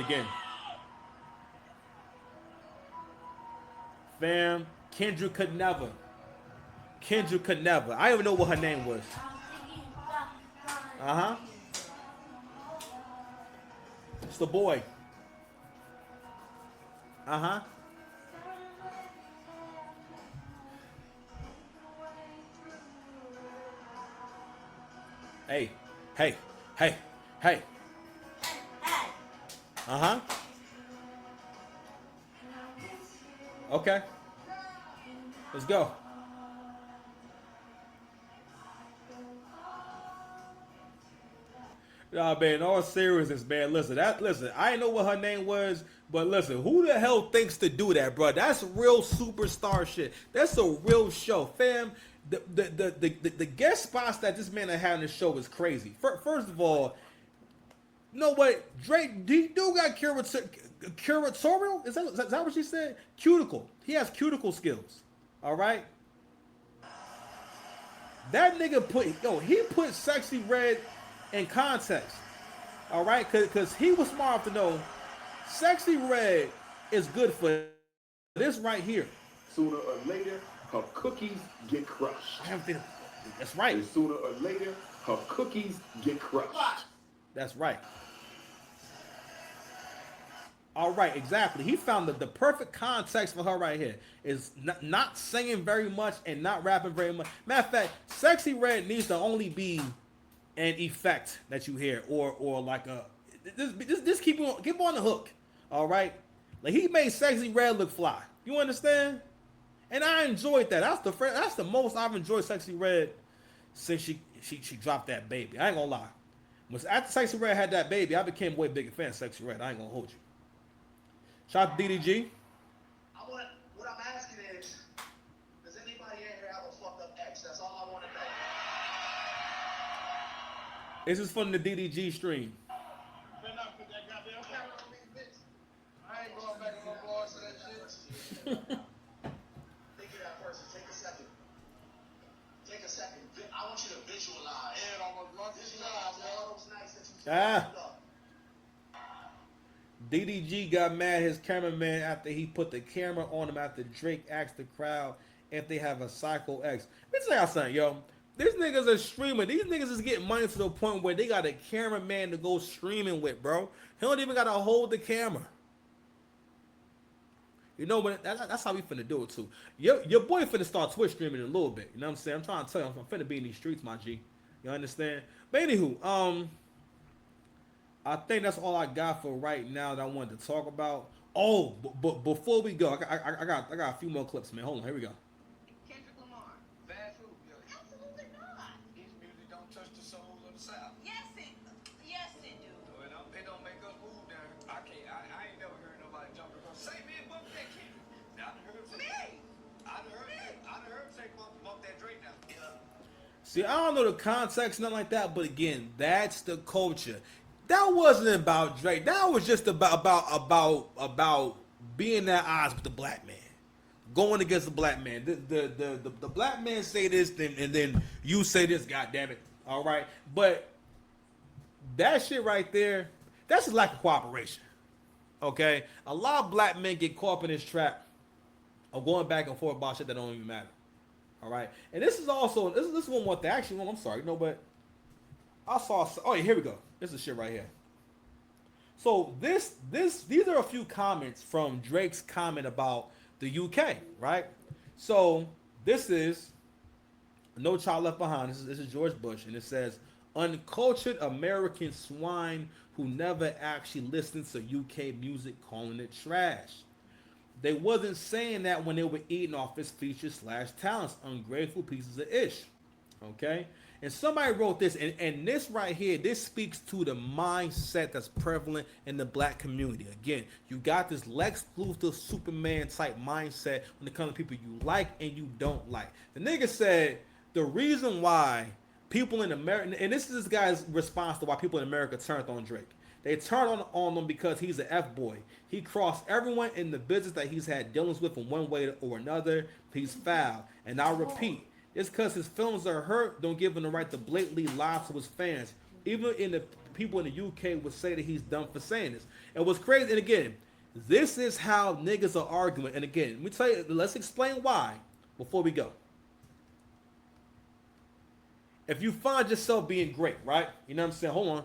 Again. Fam, Kendrick could never. Kendrick could never. I don't even know what her name was. Uh-huh. It's the boy. Uh-huh. Hey. Hey. Hey. Hey. Uh-huh. Okay. Let's go. Nah, man, in all seriousness, man, listen, I didn't know what her name was, but listen, who the hell thinks to do that, bro? That's real superstar shit. That's a real show. Fam, the guest spots that this man had on the show is crazy. First of all, you know what? Drake, he do got curatorial? Is that what she said? Cuticle. He has cuticle skills. All right? That nigga he put Sexy Red in context. All right? Because he was smart enough to know Sexy Red is good for this right here. Sooner or later, her cookies get crushed. That's right. And sooner or later, her cookies get crushed. That's right. All right, exactly. He found the perfect context for her right here. Is not singing very much and not rapping very much. Matter of fact, Sexy Red needs to only be an effect that you hear, or like a just keep on the hook. All right, like he made Sexy Red look fly. You understand? And I enjoyed that. That's the most I've enjoyed Sexy Red since she dropped that baby. I ain't gonna lie. After Sexy Red had that baby, I became way bigger fan of Sexy Red. I ain't gonna hold you. Shout out to DDG. What I'm asking is, does anybody in here have a fucked up ex? That's all I want to know. This is from the DDG stream. Better not put that goddamn camera on me, bitch. I ain't going back to no bars for that shit. Think of that person. Take a second. Take a second. I want you to visualize. Yeah, almost visualize all those nights that you up. DDG got mad at his cameraman after he put the camera on him after Drake asked the crowd if they have a psycho ex. Let me tell y'all something, yo. These niggas are streaming. These niggas is getting money to the point where they got a cameraman to go streaming with, bro. He don't even got to hold the camera. You know what? That's how we finna do it, too. Your boy finna start Twitch streaming in a little bit. You know what I'm saying? I'm trying to tell you, I'm finna be in these streets, my G. You understand? But anywho, I think that's all I got for right now that I wanted to talk about. Oh, but before we go, I got a few more clips, man. Hold on, here we go. Kendrick Lamar. Bad food, yo. Absolutely not. His music don't touch the soul of the South. Yes, it do. It don't make us move down. I ain't never heard nobody jump across. Say, man, bump that Kendrick. Now, I done heard him say, I done heard him say, bump that Drake now. Yeah. See, I don't know the context, nothing like that, but again, that's the culture. That wasn't about Drake. That was just about being at odds with the black man, going against the black man. The black man say this, and then you say this. God damn it! All right, but that shit right there, that's a lack of cooperation. Okay, a lot of black men get caught up in this trap of going back and forth about shit that don't even matter. All right, and this is one more thing. Actually, I'm sorry, no, but I saw. Oh yeah, here we go. This is shit right here. So these are a few comments from Drake's comment about the UK, right? So this is No Child Left Behind. This is George Bush, and it says uncultured American swine who never actually listened to UK music, calling it trash. They wasn't saying that when they were eating off his features / talents, ungrateful pieces of ish. Okay? And somebody wrote this, and this right here, this speaks to the mindset that's prevalent in the black community. Again, you got this Lex Luthor Superman type mindset when it comes to people you like and you don't like. The nigga said the reason why people in America, and this is this guy's response to why people in America turned on Drake. They turned on him because he's an F-boy. He crossed everyone in the business that he's had dealings with in one way or another. He's foul. And I'll repeat, it's because his feelings are hurt, don't give him the right to blatantly lie to his fans. Even people in the UK would say that he's dumb for saying this. And what's crazy, and again, this is how niggas are arguing. And again, let me tell you, let's explain why before we go. If you find yourself being great, right? You know what I'm saying? Hold on.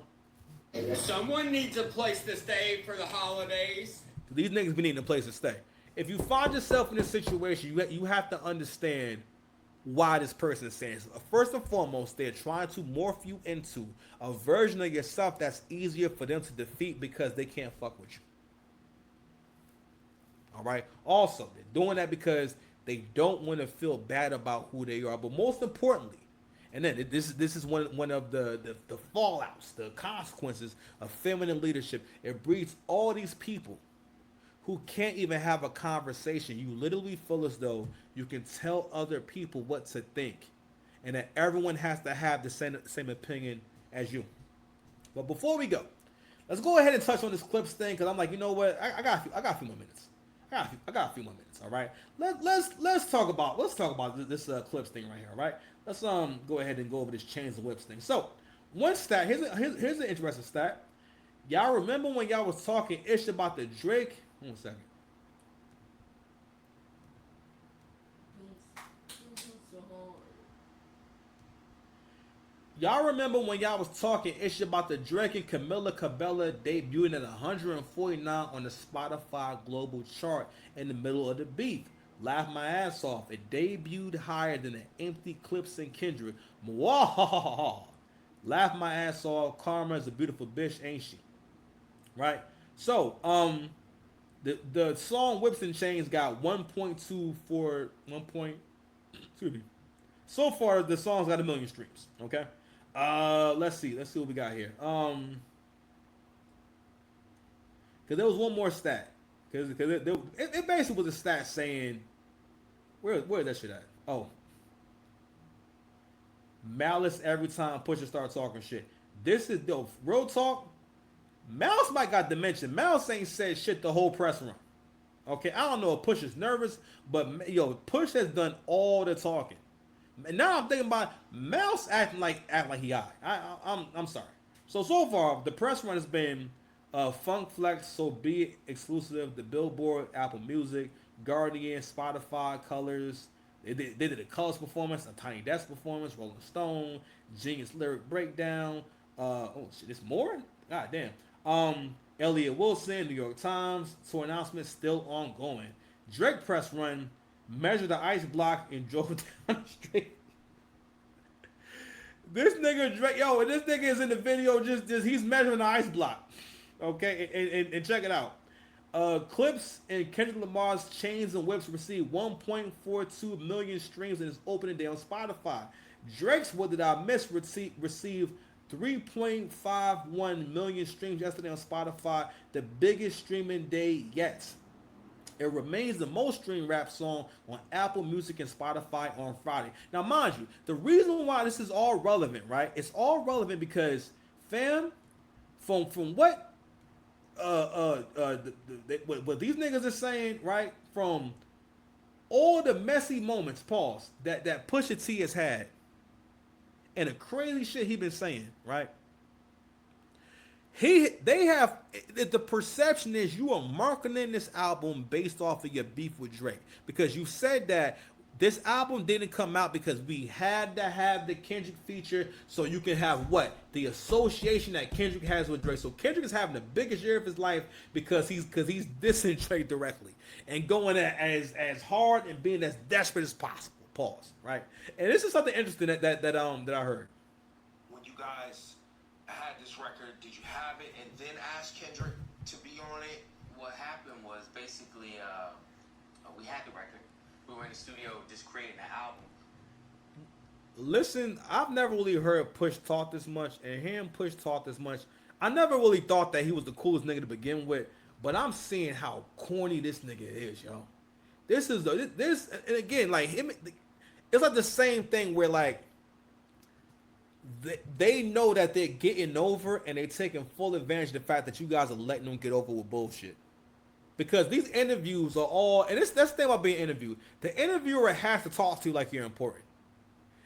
Someone needs a place to stay for the holidays. These niggas be needing a place to stay. If you find yourself in this situation, you have to understand why this person is saying this. First and foremost, they're trying to morph you into a version of yourself that's easier for them to defeat because they can't fuck with you. All right? Also, they're doing that because they don't want to feel bad about who they are. But most importantly, and then this is one of the fallouts, the consequences of feminine leadership. It breeds all these people who can't even have a conversation. You literally feel as though you can tell other people what to think, and that everyone has to have the same opinion as you. But before we go, let's go ahead and touch on this clips thing, because I'm like, you know what? I got a few more minutes. I got a few more minutes. All right. Let's talk about this clips thing right here. All right. Let's go ahead and go over this chains and whips thing. So one stat. Here's an interesting stat. Y'all remember when y'all was talking ish about the Drake? Hold on a second. Y'all remember when y'all was talking ish about the Drake and Camila Cabello debuting at 149 on the Spotify global chart in the middle of the beef? Laugh my ass off. It debuted higher than the empty Clips and Kendrick. Mwahaha. Laugh my ass off. Karma is a beautiful bitch, ain't she? Right? So, the song Whips and Chains got 1.2 for 1 point. Excuse me. So far, the song's got 1 million streams. Okay. Let's see what we got here. Cause there was one more stat. Cause it basically was a stat saying, where that shit at? Oh, Malice every time Pusha start talking shit. This is dope. Real talk. Malice might got dementia. Malice ain't said shit the whole press run. Okay, I don't know if Push is nervous, but yo, Push has done all the talking. And now I'm thinking about Mouse acting like he high. I'm sorry. So far the press run has been Funk Flex, So Be It exclusive, the Billboard, Apple Music, Guardian, Spotify, Colors. They did a Colors performance, a Tiny Desk performance, Rolling Stone, Genius Lyric Breakdown. Oh shit, there's more? God damn. Elliot Wilson, New York Times, tour announcement still ongoing. Drake press run, measured the ice block and drove down the street. This nigga Drake, and this nigga is in the video just he's measuring the ice block. Okay, and check it out. Clips and Kendrick Lamar's Chains and Whips received 1.42 million streams in its opening day on Spotify. Drake's What Did I Miss received 3.51 million streams yesterday on Spotify, the biggest streaming day yet. It remains the most streamed rap song on Apple Music and Spotify on Friday. Now, mind you, the reason why this is all relevant, right? It's all relevant because, fam, from what what these niggas are saying, right? From all the messy moments, pause, that Pusha T has had, and the crazy shit he been saying, right? They have, the perception is you are marketing this album based off of your beef with Drake, because you said that this album didn't come out because we had to have the Kendrick feature so you can have what? The association that Kendrick has with Drake. So Kendrick is having the biggest year of his life because he's dissing Drake directly and going as hard and being as desperate as possible. Pause. Right? And this is something interesting that I heard. When you guys had this record, did you have it and then ask Kendrick to be on it? What happened was basically we had the record. We were in the studio just creating the album. Listen, I've never really heard Push talk this much, and him Push talk this much. I never really thought that he was the coolest nigga to begin with, but I'm seeing how corny this nigga is, yo. This is this, and again, like him, it's like the same thing where like they know that they're getting over, and they're taking full advantage of the fact that you guys are letting them get over with bullshit. Because these interviews are all, and that's the thing about being interviewed. The interviewer has to talk to you like you're important.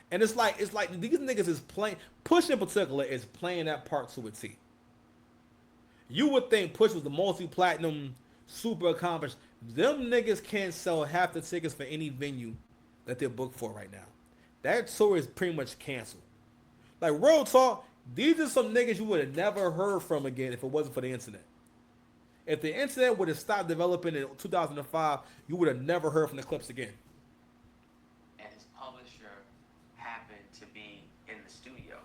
And it's like these niggas is playing, Push in particular is playing that part to a T. You would think Push was the multi-platinum, super accomplished. Them niggas can't sell half the tickets for any venue that they're booked for right now. That tour is pretty much canceled. Like, real talk, these are some niggas you would have never heard from again if it wasn't for the internet. If the internet would have stopped developing in 2005, you would have never heard from the Clips again. And his publisher happened to be in the studio.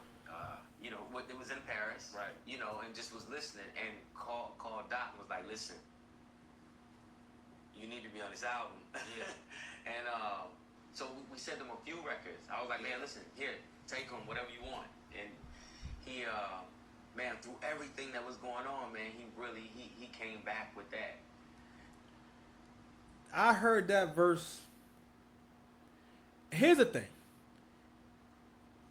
You know, it was in Paris, Right. you know, and just was listening and called Doc and was like, listen, you need to be on this album. And so we sent him a few records. I was like, man, listen, here, take them, whatever you want. And he, man, through everything that was going on, man, he really, he came back with that. I heard that verse. Here's the thing.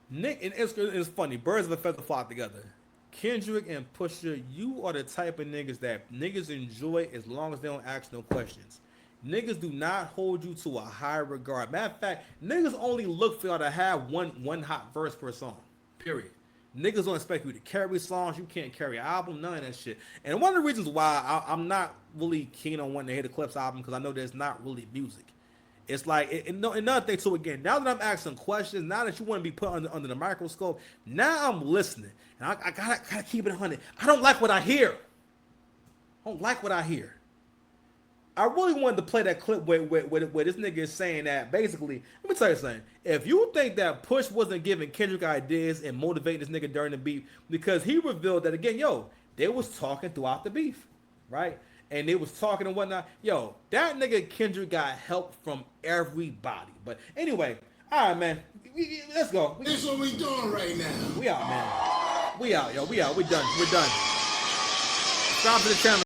Nick, and it's funny, birds of a feather flock together. Kendrick and Pusha, you are the type of niggas that niggas enjoy as long as they don't ask no questions. Niggas do not hold you to a high regard. Matter of fact, niggas only look for y'all to have one hot verse per song. Period. Niggas don't expect you to carry songs. You can't carry an album. None of that shit. And one of the reasons why I'm not really keen on wanting to hear the Clips album, because I know there's not really music. It's like, another thing too, again, now that I'm asking questions, now that you want to be put under the microscope, now I'm listening. And I gotta keep it 100. I don't like what I hear. I don't like what I hear. I really wanted to play that clip where this nigga is saying that, basically, let me tell you something. If you think that Push wasn't giving Kendrick ideas and motivating this nigga during the beef, because he revealed that, again, they was talking throughout the beef, right? And they was talking and whatnot. That nigga Kendrick got help from everybody. But anyway, all right, man. Let's go. This what we doing right now. We out, man. We out, yo. We out. We done. We're done. Subscribe to the channel.